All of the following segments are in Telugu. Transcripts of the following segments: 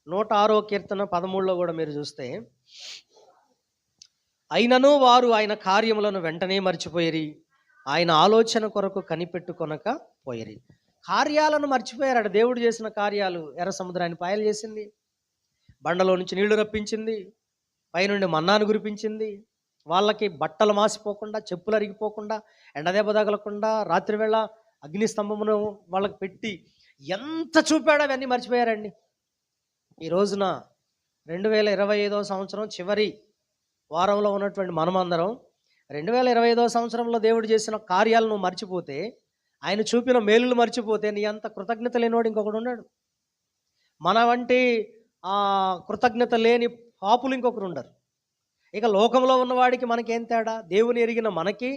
106వ కీర్తన 13లో కూడా మీరు చూస్తే, అయినను వారు ఆయన కార్యములను వెంటనే మర్చిపోయిరి, ఆయన ఆలోచన కొరకు కనిపెట్టుకొనక పోయిరి. కార్యాలను మర్చిపోయారట. దేవుడు చేసిన కార్యాలు, ఎర్ర సముద్రాన్ని పాయలు చేసింది, బండలో నుంచి నీళ్లు రప్పించింది, పైనుండి మన్నాను కురిపించింది, వాళ్ళకి బట్టలు మాసిపోకుండా, చెప్పులు అరిగిపోకుండా, ఎండదెబ్బ తగలకుండా, రాత్రివేళ అగ్ని స్తంభమును వాళ్ళకి పెట్టి ఎంత చూపాడో అవన్నీ మర్చిపోయారండి. ఈ రోజున 2025వ సంవత్సరం చివరి వారంలో ఉన్నటువంటి మనమందరం 2025వ సంవత్సరంలో దేవుడు చేసిన కార్యాలను మర్చిపోతే, ఆయన చూపిన మేలులు మర్చిపోతే, నీ అంత కృతజ్ఞత లేనివాడు ఇంకొకడు ఉన్నాడు. మన వంటి కృతజ్ఞత లేని పాపులు ఇంకొకరు ఉండరు. ఇక లోకంలో ఉన్నవాడికి మనకేం తేడా? దేవుని ఎరిగిన మనకి,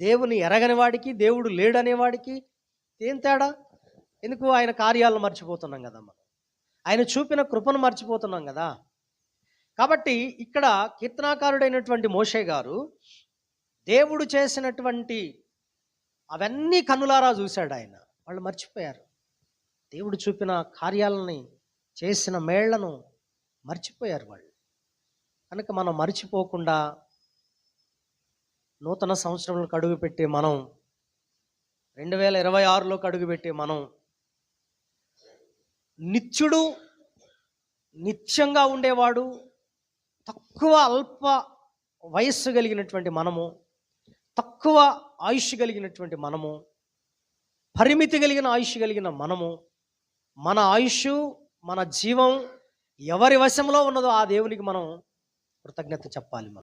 దేవుని ఎరగని వాడికి, దేవుడు లేడనేవాడికి ఏం తేడా? ఎందుకు? ఆయన కార్యాలను మర్చిపోతున్నాం కదా, మనం ఆయన చూపిన కృపను మర్చిపోతున్నాం కదా. కాబట్టి ఇక్కడ కీర్తనాకారుడైనటువంటి మోషే గారు దేవుడు చేసినటువంటి అవన్నీ కన్నులారా చూశాడు. ఆయన వాళ్ళు మర్చిపోయారు. దేవుడు చూపిన కార్యాలని, చేసిన మేళ్లను మర్చిపోయారు వాళ్ళు. కనుక మనం మర్చిపోకుండా నూతన సంవత్సరంలోకి అడుగుపెట్టే మనం, 2026లోకి అడుగుపెట్టే మనం, నిత్యుడు, నిత్యంగా ఉండేవాడు, తక్కువ అల్ప వయస్సు కలిగినటువంటి మనము, తక్కువ ఆయుష్ కలిగినటువంటి మనము, పరిమితి కలిగిన ఆయుష్ కలిగిన మనము, మన ఆయుష్, మన జీవం ఎవరి వశంలో ఉన్నదో ఆ దేవునికి మనం కృతజ్ఞత చెప్పాలి. మనం